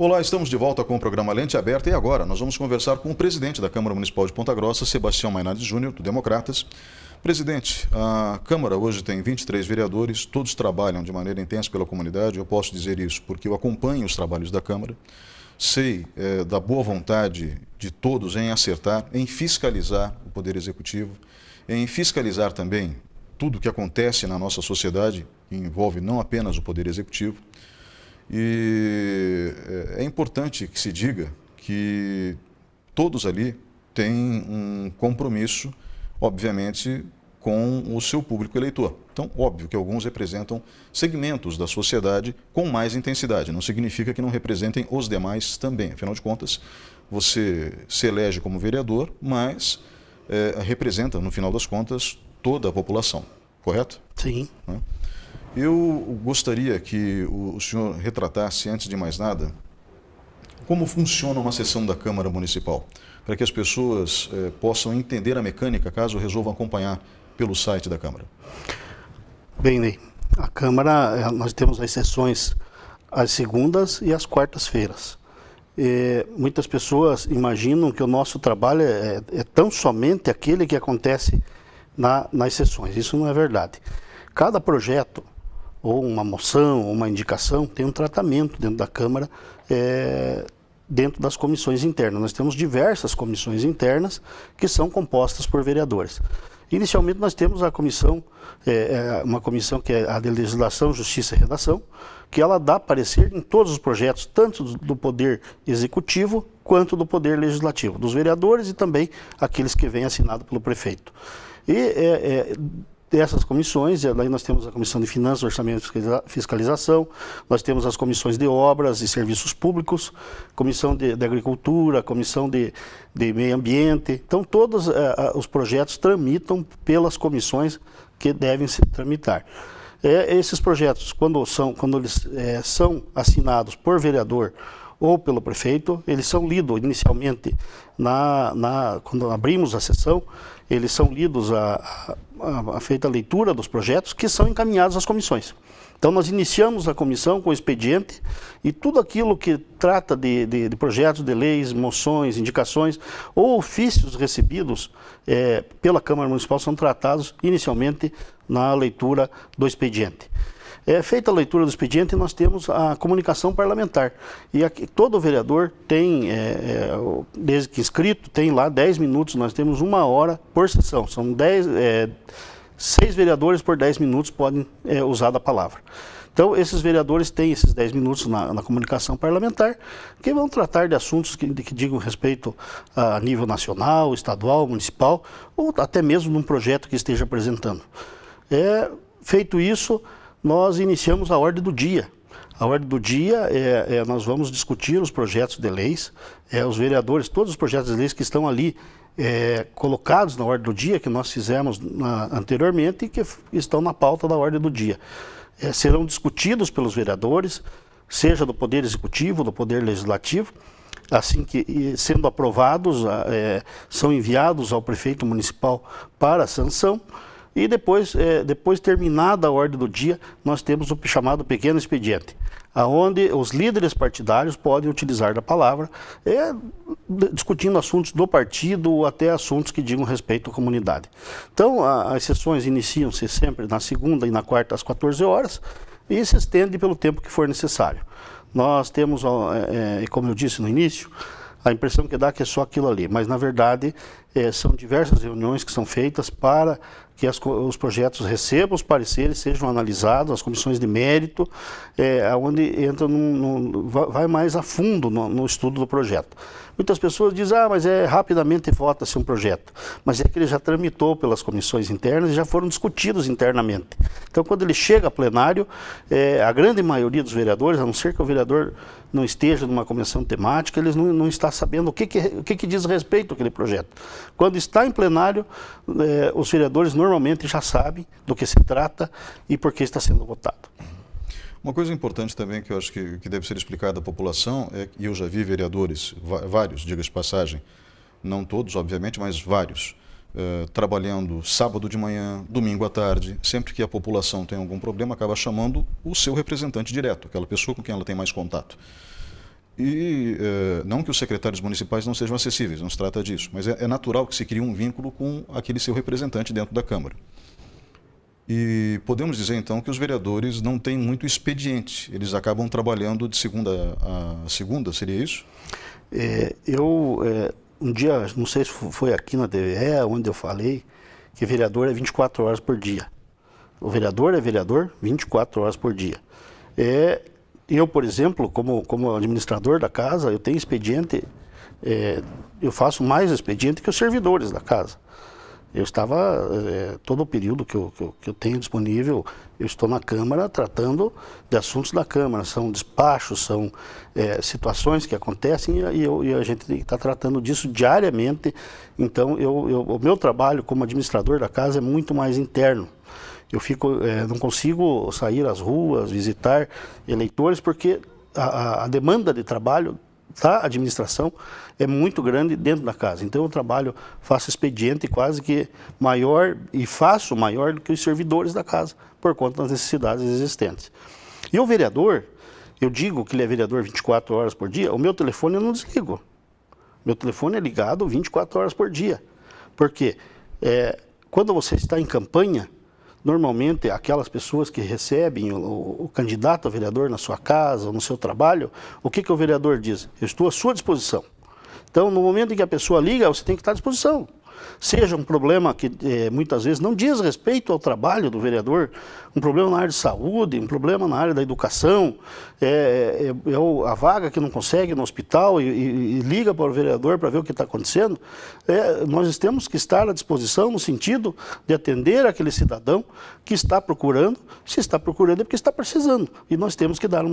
Olá, estamos de volta com o programa Lente Aberta e agora nós vamos conversar com o presidente da Câmara Municipal de Ponta Grossa, Sebastião Mainardi Júnior, do Democratas. Presidente, a Câmara hoje tem 23 vereadores, todos trabalham de maneira intensa pela comunidade. Eu posso dizer isso porque eu acompanho os trabalhos da Câmara, sei da boa vontade de todos em acertar, em fiscalizar o Poder Executivo, em fiscalizar também tudo o que acontece na nossa sociedade, que envolve não apenas o Poder Executivo. E é importante que se diga que todos ali têm um compromisso, obviamente, com o seu público eleitor. Então, óbvio que alguns representam segmentos da sociedade com mais intensidade. Não significa que não representem os demais também. Afinal de contas, você se elege como vereador, mas representa, no final das contas, toda a população. Correto? Sim. Eu gostaria que o senhor retratasse, antes de mais nada, como funciona uma sessão da Câmara Municipal, para que as pessoas possam entender a mecânica, caso resolvam acompanhar pelo site da Câmara. Bem, Ney, a Câmara, nós temos as sessões às segundas e às quartas-feiras. Muitas pessoas imaginam que o nosso trabalho é tão somente aquele que acontece nas sessões. Isso não é verdade. Cada projeto, ou uma moção, ou uma indicação, tem um tratamento dentro da Câmara, dentro das comissões internas. Nós temos diversas comissões internas que são compostas por vereadores. Inicialmente nós temos a comissão, uma comissão que é a de Legislação, Justiça e Redação, que ela dá parecer em todos os projetos, tanto do Poder Executivo quanto do Poder Legislativo, dos vereadores e também aqueles que vêm assinado pelo prefeito. Essas comissões, aí nós temos a Comissão de Finanças, Orçamento e Fiscalização, nós temos as comissões de Obras e Serviços Públicos, Comissão de Agricultura, Comissão de Meio Ambiente. Então, todos os projetos tramitam pelas comissões que devem se tramitar. Esses projetos, quando eles são assinados por vereador ou pelo prefeito, eles são lidos inicialmente, quando abrimos a sessão, eles são lidos, feita a leitura dos projetos que são encaminhados às comissões. Então nós iniciamos a comissão com o expediente e tudo aquilo que trata de projetos de leis, moções, indicações ou ofícios recebidos pela Câmara Municipal são tratados inicialmente na leitura do expediente. Feita a leitura do expediente, nós temos a comunicação parlamentar. E aqui, todo vereador tem, desde que inscrito, tem lá 10 minutos, nós temos 1 hora por sessão. São 6 vereadores por 10 minutos podem usar da palavra. Então, esses vereadores têm esses 10 minutos na comunicação parlamentar, que vão tratar de assuntos que digam respeito a nível nacional, estadual, municipal, ou até mesmo num projeto que esteja apresentando. Feito isso, nós iniciamos a ordem do dia. A ordem do dia, nós vamos discutir os projetos de leis, os vereadores, todos os projetos de leis que estão ali colocados na ordem do dia, que nós fizemos anteriormente e que estão na pauta da ordem do dia. Serão discutidos pelos vereadores, seja do Poder Executivo, do Poder Legislativo, assim que, sendo aprovados, são enviados ao prefeito municipal para a sanção. E depois terminada a ordem do dia, nós temos o chamado pequeno expediente, onde os líderes partidários podem utilizar da palavra, discutindo assuntos do partido ou até assuntos que digam respeito à comunidade. Então, as sessões iniciam-se sempre na segunda e na quarta às 14 horas e se estende pelo tempo que for necessário. Nós temos, como eu disse no início, a impressão que dá que é só aquilo ali, mas na verdade são diversas reuniões que são feitas para que os projetos recebam os pareceres, sejam analisados, as comissões de mérito, onde entra vai mais a fundo no estudo do projeto. Muitas pessoas dizem, mas rapidamente vota-se um projeto, mas é que ele já tramitou pelas comissões internas e já foram discutidos internamente. Então, quando ele chega a plenário, a grande maioria dos vereadores, a não ser que o vereador não esteja numa comissão temática, eles não estão sabendo o que diz respeito àquele projeto. Quando está em plenário, os vereadores normalmente já sabem do que se trata e por que está sendo votado. Uma coisa importante também que eu acho que deve ser explicada à população, e eu já vi vereadores, vários, diga-se de passagem, não todos, obviamente, mas vários, trabalhando sábado de manhã, domingo à tarde, sempre que a população tem algum problema, acaba chamando o seu representante direto, aquela pessoa com quem ela tem mais contato. E não que os secretários municipais não sejam acessíveis, não se trata disso, mas é natural que se crie um vínculo com aquele seu representante dentro da Câmara. E podemos dizer, então, que os vereadores não têm muito expediente, eles acabam trabalhando de segunda a segunda, seria isso? Um dia, não sei se foi aqui na TVE, onde eu falei, que vereador é 24 horas por dia. O vereador é vereador 24 horas por dia. Eu, por exemplo, como administrador da casa, eu tenho expediente, eu faço mais expediente que os servidores da casa. Eu estava, todo o período que eu tenho disponível, eu estou na Câmara tratando de assuntos da Câmara. São despachos, são situações que acontecem e a gente está tratando disso diariamente. Então, o meu trabalho como administrador da casa é muito mais interno. Eu não consigo sair às ruas, visitar eleitores, porque a demanda de trabalho da administração é muito grande dentro da casa. Então eu faço expediente quase que maior e faço maior do que os servidores da casa, por conta das necessidades existentes. E o vereador, eu digo que ele é vereador 24 horas por dia, o meu telefone eu não desligo. Meu telefone é ligado 24 horas por dia. Porque quando você está em campanha, normalmente, aquelas pessoas que recebem o candidato a vereador na sua casa ou no seu trabalho, o que o vereador diz? Eu estou à sua disposição. Então, no momento em que a pessoa liga, você tem que estar à disposição. Seja um problema que muitas vezes não diz respeito ao trabalho do vereador, um problema na área de saúde, um problema na área da educação, a vaga que não consegue no hospital e liga para o vereador para ver o que está acontecendo, nós temos que estar à disposição no sentido de atender aquele cidadão que está procurando. Se está procurando é porque está precisando. E nós temos que dar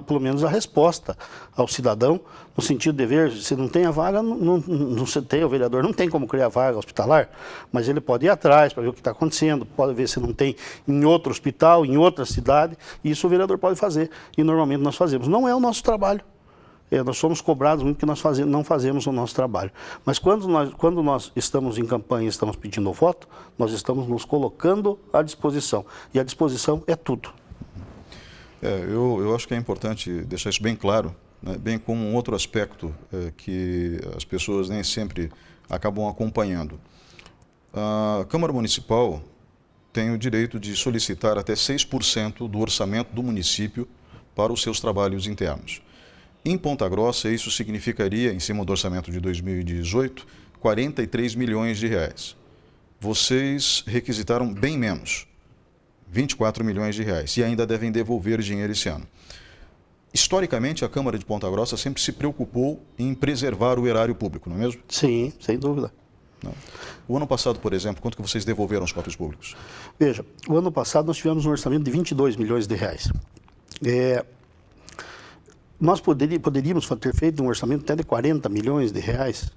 pelo menos a resposta ao cidadão, no sentido de ver, se não tem a vaga, não se tem, o vereador não tem como criar vaga hospitalar, mas ele pode ir atrás para ver o que está acontecendo, pode ver se não tem em outro hospital, em outra cidade, e isso o vereador pode fazer, e normalmente nós fazemos. Não é o nosso trabalho, nós somos cobrados muito porque nós não fazemos o nosso trabalho, mas quando nós estamos em campanha e estamos pedindo voto, nós estamos nos colocando à disposição, e a disposição é tudo. Eu acho que é importante deixar isso bem claro, né? Bem como um outro aspecto que as pessoas nem sempre acabam acompanhando. A Câmara Municipal tem o direito de solicitar até 6% do orçamento do município para os seus trabalhos internos. Em Ponta Grossa, isso significaria, em cima do orçamento de 2018, 43 milhões de reais. Vocês requisitaram bem menos, 24 milhões de reais, e ainda devem devolver dinheiro esse ano. Historicamente, a Câmara de Ponta Grossa sempre se preocupou em preservar o erário público, não é mesmo? Sim, sem dúvida. Não. O ano passado, por exemplo, quanto que vocês devolveram aos cofres públicos? Veja, o ano passado nós tivemos um orçamento de 22 milhões de reais. Nós poderíamos ter feito um orçamento até de 40 milhões de reais,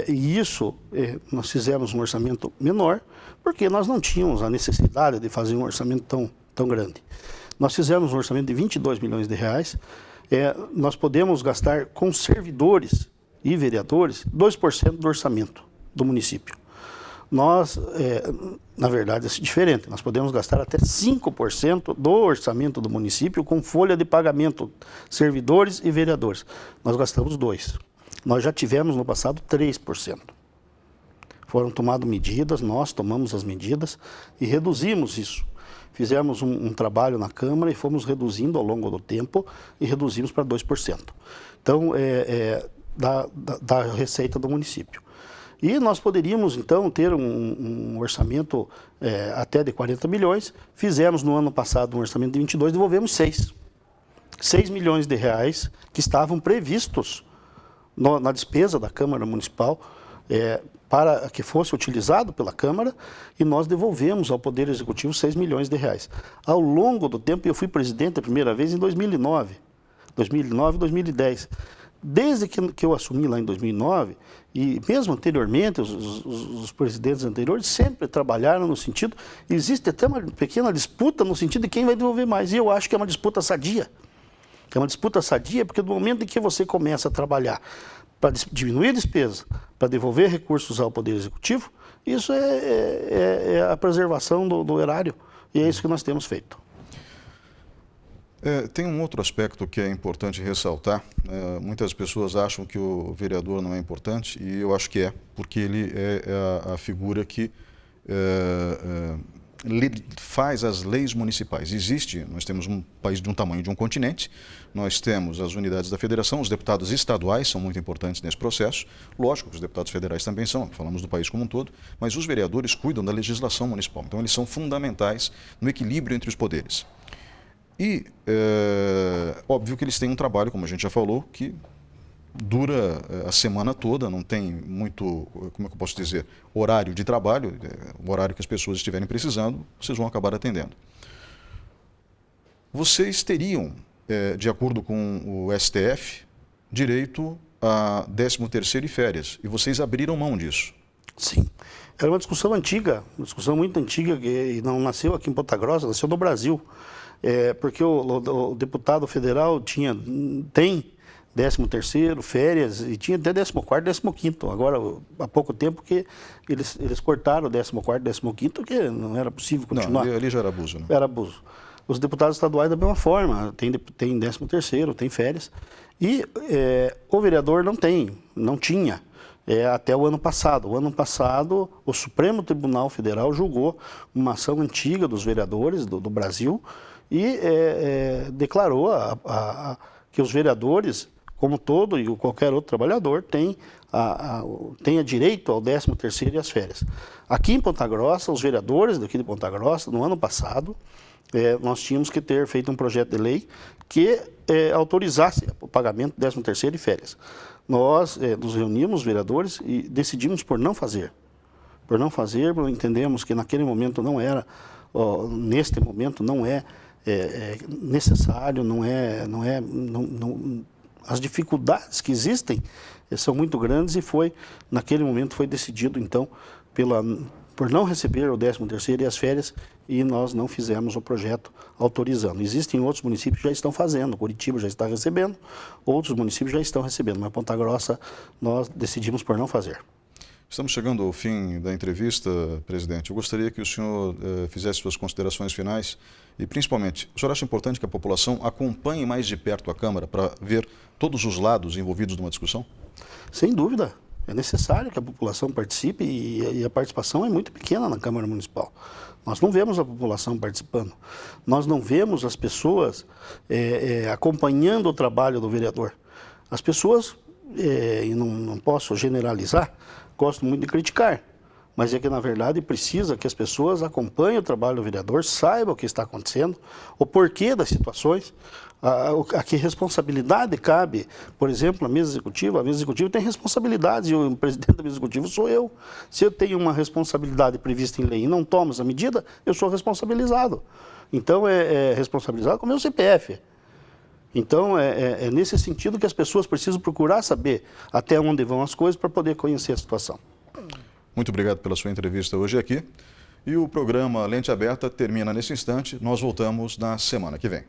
e isso nós fizemos um orçamento menor, porque nós não tínhamos a necessidade de fazer um orçamento tão grande. Nós fizemos um orçamento de 22 milhões de reais, nós podemos gastar com servidores e vereadores 2% do orçamento do município. Nós, na verdade, é diferente, nós podemos gastar até 5% do orçamento do município com folha de pagamento, servidores e vereadores. Nós gastamos 2%. Nós já tivemos no passado 3%. Foram tomadas medidas, nós tomamos as medidas e reduzimos isso. Fizemos um trabalho na Câmara e fomos reduzindo ao longo do tempo e reduzimos para 2%. Então, da receita do município. E nós poderíamos, então, ter um orçamento até de 40 milhões. Fizemos no ano passado um orçamento de 22, devolvemos 6. 6 milhões de reais que estavam previstos na despesa da Câmara Municipal, para que fosse utilizado pela Câmara, e nós devolvemos ao Poder Executivo 6 milhões de reais. Ao longo do tempo, eu fui presidente a primeira vez em 2009 e 2010. Desde que eu assumi lá em 2009, e mesmo anteriormente, os presidentes anteriores sempre trabalharam no sentido, existe até uma pequena disputa no sentido de quem vai devolver mais, e eu acho que é uma disputa sadia. É uma disputa sadia porque no momento em que você começa a trabalhar para diminuir a despesa, para devolver recursos ao Poder Executivo, isso é a preservação do erário, e é isso que nós temos feito. Tem um outro aspecto que é importante ressaltar. Muitas pessoas acham que o vereador não é importante, e eu acho que é, porque ele é a figura que faz as leis municipais. Nós temos um país de um tamanho de um continente, nós temos as unidades da federação, os deputados estaduais são muito importantes nesse processo, lógico que os deputados federais também são, falamos do país como um todo, mas os vereadores cuidam da legislação municipal, então eles são fundamentais no equilíbrio entre os poderes. E, óbvio que eles têm um trabalho, como a gente já falou, que dura a semana toda, não tem muito, como é que eu posso dizer, horário de trabalho, o horário que as pessoas estiverem precisando, vocês vão acabar atendendo. Vocês teriam, de acordo com o STF, direito a 13º e férias, e vocês abriram mão disso. Sim. Era uma discussão antiga, uma discussão muito antiga, que não nasceu aqui em Ponta Grossa, nasceu no Brasil. Porque o deputado federal tem 13º, férias, e tinha até 14º, 15º. Agora, há pouco tempo que eles cortaram o 14º, 15º, que não era possível continuar. Não, ali já era abuso, né? Era abuso. Os deputados estaduais da mesma forma, tem 13º, tem férias. E o vereador não tinha. Até o ano passado. O ano passado, o Supremo Tribunal Federal julgou uma ação antiga dos vereadores do Brasil e declarou que os vereadores, como todo e qualquer outro trabalhador, tem direito ao 13º e às férias. Aqui em Ponta Grossa, os vereadores daqui de Ponta Grossa, no ano passado, nós tínhamos que ter feito um projeto de lei que autorizasse o pagamento do 13º e férias. Nós nos reunimos, os vereadores, e decidimos por não fazer. Por não fazer, porque entendemos que naquele momento não era, neste momento não é necessário, as dificuldades que existem são muito grandes e naquele momento foi decidido, então, por não receber o 13º e as férias, e nós não fizemos o projeto autorizando. Existem outros municípios que já estão fazendo, Curitiba já está recebendo, outros municípios já estão recebendo, mas Ponta Grossa nós decidimos por não fazer. Estamos chegando ao fim da entrevista, presidente. Eu gostaria que o senhor fizesse suas considerações finais e, principalmente, o senhor acha importante que a população acompanhe mais de perto a Câmara para ver todos os lados envolvidos numa discussão? Sem dúvida. É necessário que a população participe e a participação é muito pequena na Câmara Municipal. Nós não vemos a população participando. Nós não vemos as pessoas acompanhando o trabalho do vereador. As pessoas, e não posso generalizar, gostam muito de criticar, mas é que, na verdade, precisa que as pessoas acompanhem o trabalho do vereador, saibam o que está acontecendo, o porquê das situações, a que responsabilidade cabe. Por exemplo, a mesa executiva tem responsabilidades e o presidente da mesa executiva sou eu. Se eu tenho uma responsabilidade prevista em lei e não tomo essa medida, eu sou responsabilizado. Então, responsabilizado com o meu CPF. Então, é nesse sentido que as pessoas precisam procurar saber até onde vão as coisas para poder conhecer a situação. Muito obrigado pela sua entrevista hoje aqui. E o programa Lente Aberta termina nesse instante. Nós voltamos na semana que vem.